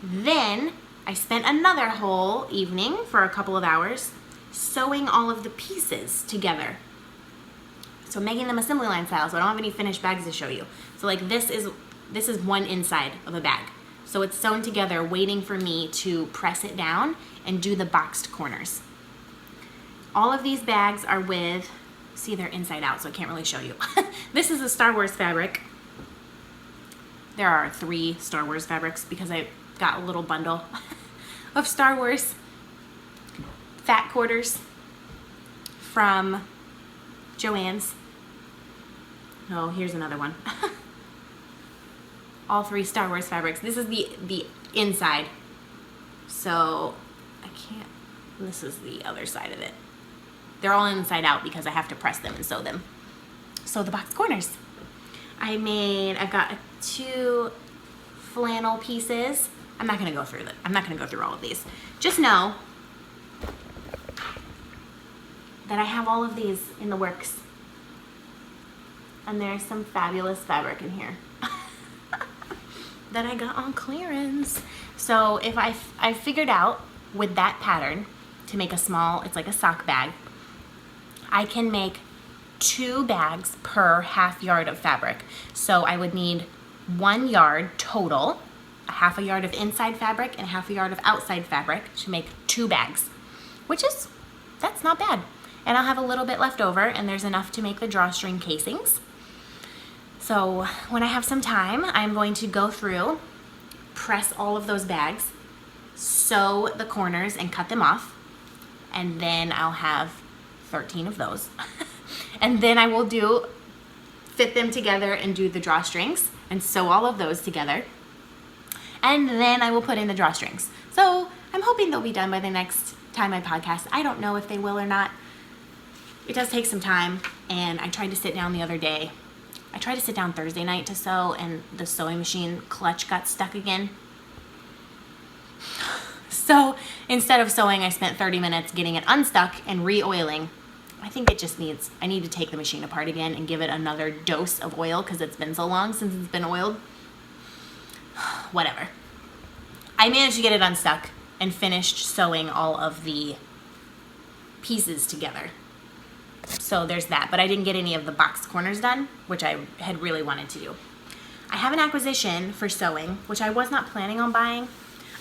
Then I spent another whole evening for a couple of hours sewing all of the pieces together. So making them assembly line style, so I don't have any finished bags to show you. So like this is one inside of a bag. So it's sewn together waiting for me to press it down and do the boxed corners. All of these bags are with, see, they're inside out, so I can't really show you. This is a Star Wars fabric. There are 3 Star Wars fabrics because I got a little bundle of Star Wars fat quarters from Joann's. Oh, here's another one. All 3 Star Wars fabrics. This is the inside. So I can't, this is the other side of it. They're all inside out because I have to press them and sew them. So the box corners. I've got 2 flannel pieces. I'm not gonna go through I'm not gonna go through all of these. Just know that I have all of these in the works. And there's some fabulous fabric in here that I got on clearance. So if I figured out with that pattern to make a small, it's like a sock bag, I can make 2 bags per half yard of fabric. So I would need 1 yard total, a half a yard of inside fabric and half a yard of outside fabric to make 2 bags, that's not bad. And I'll have a little bit left over, and there's enough to make the drawstring casings. So when I have some time, I'm going to go through, press all of those bags, sew the corners and cut them off, and then I'll have 13 of those. And then I will fit them together and do the drawstrings and sew all of those together. And then I will put in the drawstrings. So I'm hoping they'll be done by the next time I podcast. I don't know if they will or not. It does take some time, and I tried to sit down the other day. I tried to sit down Thursday night to sew, and the sewing machine clutch got stuck again. So instead of sewing, I spent 30 minutes getting it unstuck and re-oiling. I think I need to take the machine apart again and give it another dose of oil because it's been so long since it's been oiled. Whatever. I managed to get it unstuck and finished sewing all of the pieces together. So there's that, but I didn't get any of the boxed corners done, which I had really wanted to do. I have an acquisition for sewing, which I was not planning on buying.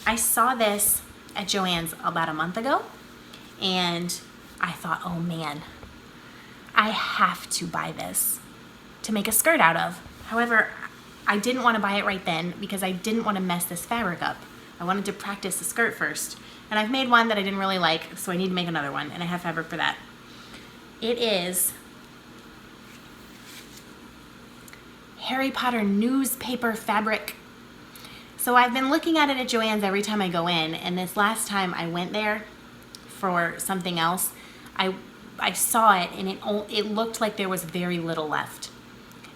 I saw this at Joann's about a month ago, and I thought, oh man, I have to buy this to make a skirt out of. However, I didn't want to buy it right then because I didn't want to mess this fabric up. I wanted to practice the skirt first, and I've made one that I didn't really like, so I need to make another one, and I have fabric for that. It is Harry Potter newspaper fabric. So I've been looking at it at Joann's every time I go in, and this last time I went there for something else, I saw it, and it looked like there was very little left.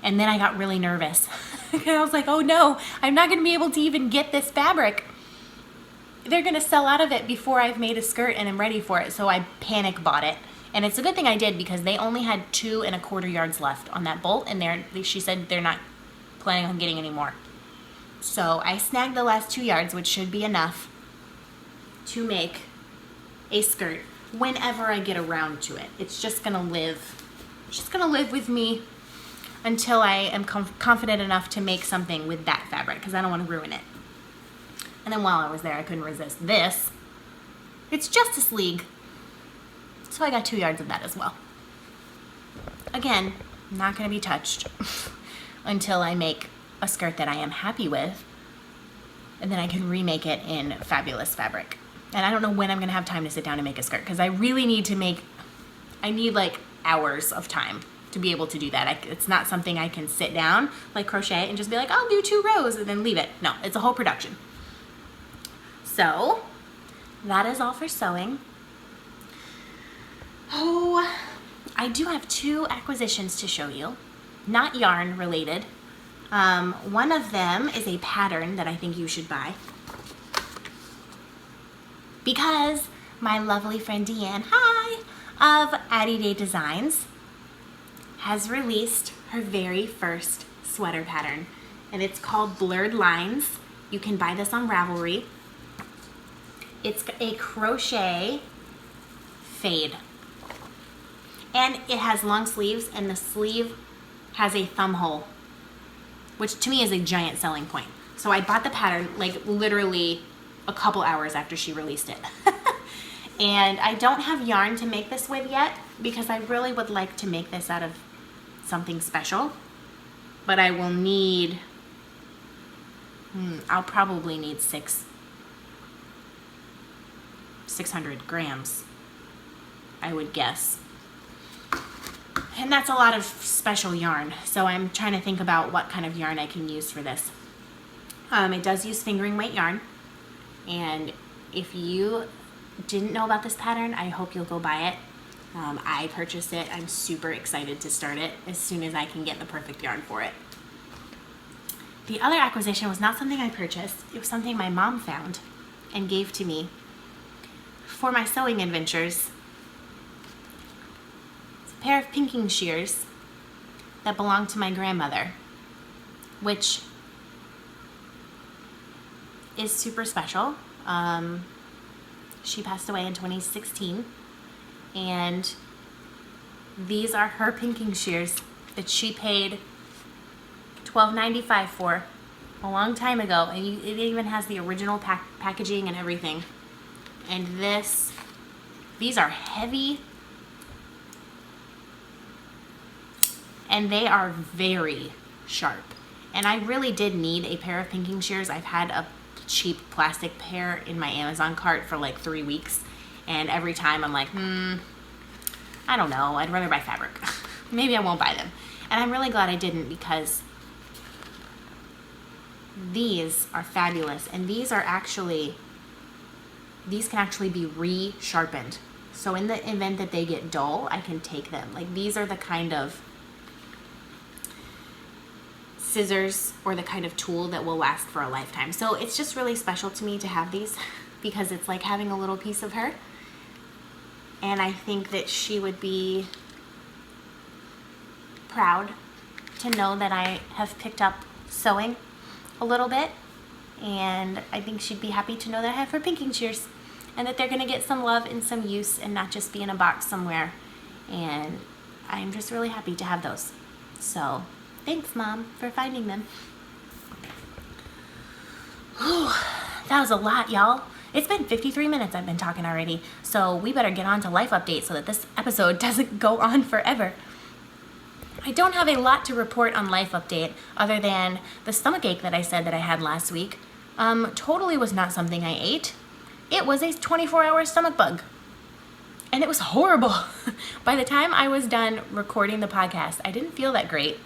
And then I got really nervous. And I was like, oh no, I'm not going to be able to even get this fabric. They're going to sell out of it before I've made a skirt and I'm ready for it. So I panic bought it. And it's a good thing I did because they only had 2 1/4 yards left on that bolt, and she said they're not planning on getting any more. So I snagged the last 2 yards, which should be enough to make a skirt whenever I get around to it. It's just gonna live with me until I am confident enough to make something with that fabric, because I don't want to ruin it. And then while I was there, I couldn't resist this. It's Justice League. So I got 2 yards of that as well. Again, not going to be touched until I make a skirt that I am happy with. And then I can remake it in fabulous fabric. And I don't know when I'm going to have time to sit down and make a skirt, because I really need to make, I need like hours of time to be able to do that. It's not something I can sit down like crochet and just be like, I'll do 2 rows and then leave it. No, it's a whole production. So that is all for sewing. Oh, I do have 2 acquisitions to show you, not yarn related. One of them is a pattern that I think you should buy, because my lovely friend Deanne, hi, of Addie Day Designs has released her very first sweater pattern, and it's called Blurred Lines. You can buy this on Ravelry. It's a crochet fade, and it has long sleeves, and the sleeve has a thumb hole, which to me is a giant selling point. So I bought the pattern like literally a couple hours after she released it. And I don't have yarn to make this with yet, because I really would like to make this out of something special, but I will need, I'll probably need 600 grams, I would guess. And that's a lot of special yarn, so I'm trying to think about what kind of yarn I can use for this. It does use fingering weight yarn, and if you didn't know about this pattern, I hope you'll go buy it. I purchased it. I'm super excited to start it as soon as I can get the perfect yarn for it. The other acquisition was not something I purchased. It was something my mom found and gave to me for my sewing adventures. It's a pair of pinking shears that belonged to my grandmother, which is super special. She passed away in 2016, and these are her pinking shears that she paid $12.95 for a long time ago, and it even has the original packaging and everything. And these are heavy, and they are very sharp. And I really did need a pair of pinking shears. I've had a cheap plastic pair in my Amazon cart for like 3 weeks, and every time I'm like, I don't know, I'd rather buy fabric. Maybe I won't buy them. And I'm really glad I didn't, because these are fabulous, and these can actually be re-sharpened. So in the event that they get dull, I can take them. Like, these are the kind of scissors or the kind of tool that will last for a lifetime. So it's just really special to me to have these, because it's like having a little piece of her. And I think that she would be proud to know that I have picked up sewing a little bit. And I think she'd be happy to know that I have her pinking shears, and that they're going to get some love and some use and not just be in a box somewhere. And I'm just really happy to have those. So thanks, Mom, for finding them. Whew, that was a lot, y'all. It's been 53 minutes I've been talking already, so we better get on to life updates so that this episode doesn't go on forever. I don't have a lot to report on life update other than the stomachache that I said that I had last week. Totally was not something I ate. It was a 24-hour stomach bug, and it was horrible. By the time I was done recording the podcast, I didn't feel that great.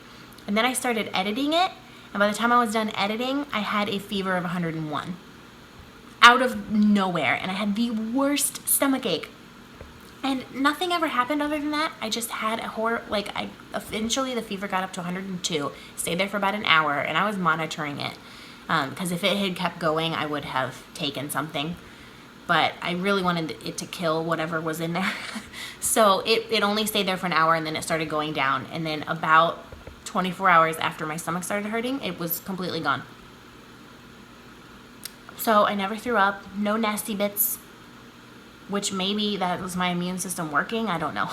And then I started editing it, and by the time I was done editing, I had a fever of 101. Out of nowhere, and I had the worst stomachache. And nothing ever happened other than that. I just had eventually the fever got up to 102, stayed there for about an hour, and I was monitoring it. Because if it had kept going, I would have taken something. But I really wanted it to kill whatever was in there. So it only stayed there for an hour, and then it started going down. And then about 24 hours after my stomach started hurting, it was completely gone. So I never threw up, no nasty bits, which maybe that was my immune system working, I don't know.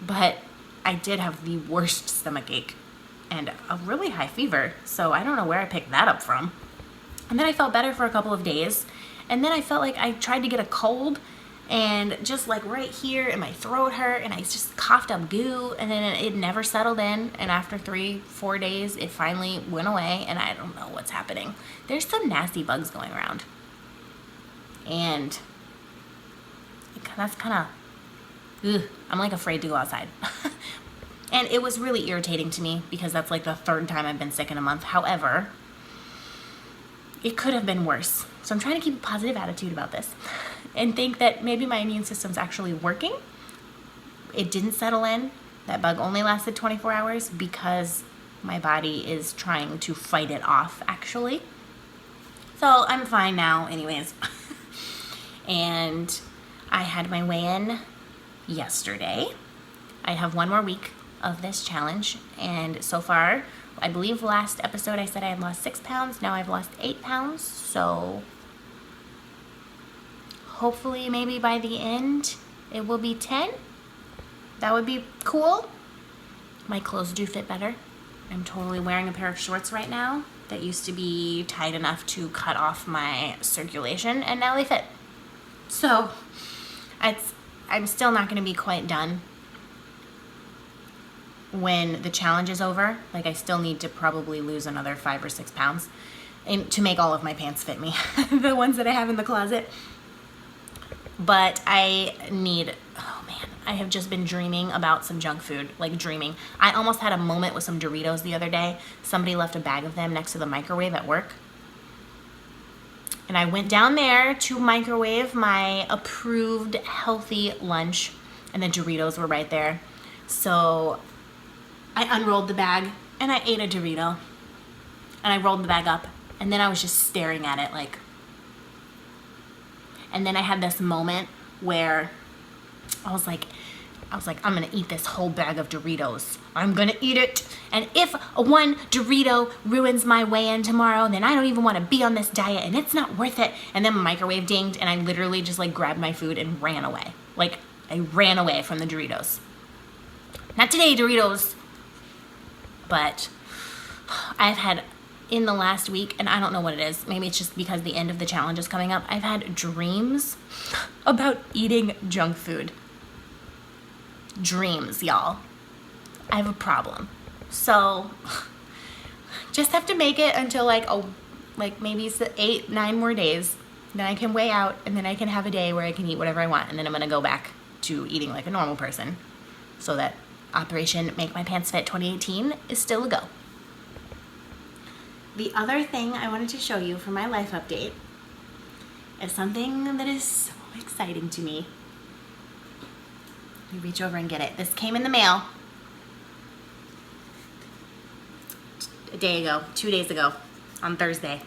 But I did have the worst stomachache and a really high fever, so I don't know where I picked that up from. And then I felt better for a couple of days. And then I felt like I tried to get a cold, and just like right here and my throat hurt, and I just coughed up goo, and then it never settled in. And after 3-4 days, it finally went away, and I don't know what's happening. There's some nasty bugs going around. And that's kind of, I'm like afraid to go outside. And it was really irritating to me because that's like the 3rd time I've been sick in a month. However, it could have been worse. So I'm trying to keep a positive attitude about this and think that maybe my immune system's actually working. It didn't settle in. That bug only lasted 24 hours because my body is trying to fight it off, actually. So I'm fine now anyways. And I had my weigh-in yesterday. I have 1 more week of this challenge, and so far, I believe last episode I said I had lost 6 pounds. Now I've lost 8 pounds, so hopefully maybe by the end it will be 10. That would be cool. My clothes do fit better. I'm totally wearing a pair of shorts right now that used to be tight enough to cut off my circulation, and now they fit. So I'm still not going to be quite done when the challenge is over. Like, I still need to probably lose another 5 or 6 pounds to make all of my pants fit me, the ones that I have in the closet. But I need, oh man, I have just been dreaming about some junk food, like dreaming. I almost had a moment with some Doritos the other day. Somebody left a bag of them next to the microwave at work. And I went down there to microwave my approved healthy lunch, and the Doritos were right there. So I unrolled the bag and I ate a Dorito, and I rolled the bag up, and then I was just staring at it like, and then I had this moment where I was like, I'm gonna eat this whole bag of Doritos. I'm gonna eat it. And if one Dorito ruins my weigh-in tomorrow, then I don't even wanna be on this diet, and it's not worth it. And then my microwave dinged, and I literally just like grabbed my food and ran away. Like, I ran away from the Doritos. Not today, Doritos. But I've had, in the last week, and I don't know what it is, maybe it's just because the end of the challenge is coming up, I've had dreams about eating junk food. Dreams, y'all. I have a problem. So just have to make it until like maybe it's 8-9 more days. Then I can weigh out, and then I can have a day where I can eat whatever I want, and then I'm gonna go back to eating like a normal person, so that Operation Make My Pants Fit 2018 is still a go. The other thing I wanted to show you for my life update is something that is so exciting to me. Let me reach over and get it. This came in the mail a day ago, 2 days ago, on Thursday.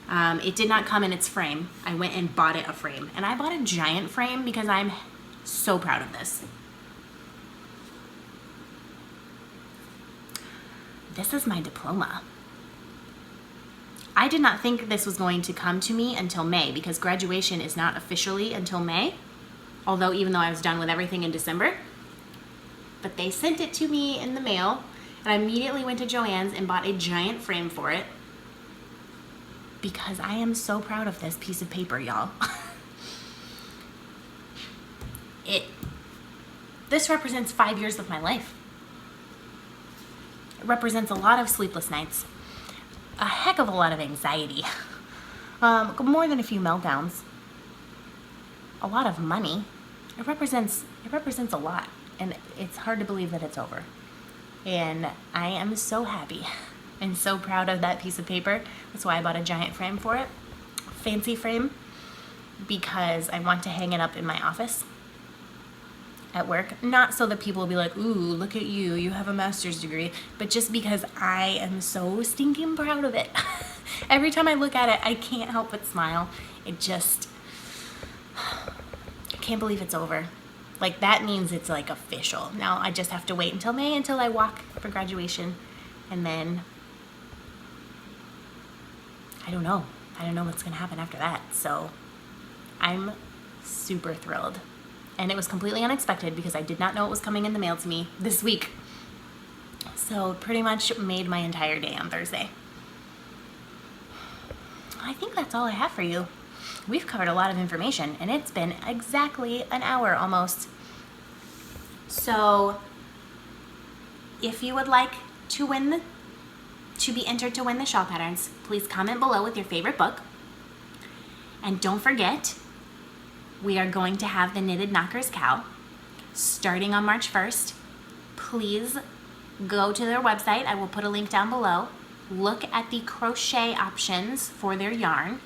It did not come in its frame. I went and bought it a frame. And I bought a giant frame because I'm so proud of this. This is my diploma. I did not think this was going to come to me until May, because graduation is not officially until May, although even though I was done with everything in December. But they sent it to me in the mail, and I immediately went to Joann's and bought a giant frame for it, because I am so proud of this piece of paper, y'all. This represents 5 years of my life. It represents a lot of sleepless nights, a heck of a lot of anxiety, more than a few meltdowns, a lot of money. It represents a lot, and it's hard to believe that it's over. And I am so happy and so proud of that piece of paper. That's why I bought a giant frame for it, fancy frame, because I want to hang it up in my office at work. Not so that people will be like, ooh, look at you, you have a master's degree, but just because I am so stinking proud of it. Every time I look at it, I can't help but smile. I can't believe it's over. Like, that means it's like official. Now I just have to wait until May until I walk for graduation, and then I don't know what's gonna happen after that. So I'm super thrilled. And it was completely unexpected because I did not know it was coming in the mail to me this week. So pretty much made my entire day on Thursday. I think that's all I have for you. We've covered a lot of information, and it's been exactly an hour almost. So if you would like to be entered to win the shawl patterns, please comment below with your favorite book. And don't forget, we are going to have the Knitted Knockers Cow starting on March 1st. Please go to their website. I will put a link down below. Look at the crochet options for their yarn.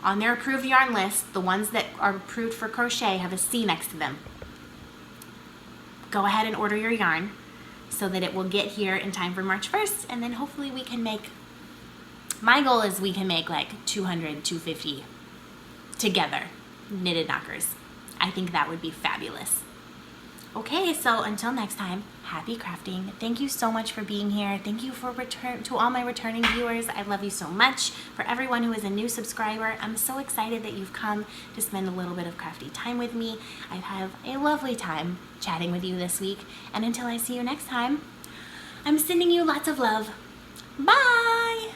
On their approved yarn list, the ones that are approved for crochet have a C next to them. Go ahead and order your yarn so that it will get here in time for March 1st, and then hopefully we can make, my goal is we can make like 200, 250 together knitted knockers. I think that would be fabulous. Okay, so until next time, happy crafting. Thank you so much for being here. Thank you to all my returning viewers. I love you so much. For everyone who is a new subscriber, I'm so excited that you've come to spend a little bit of crafty time with me. I've had a lovely time chatting with you this week. And until I see you next time, I'm sending you lots of love. Bye!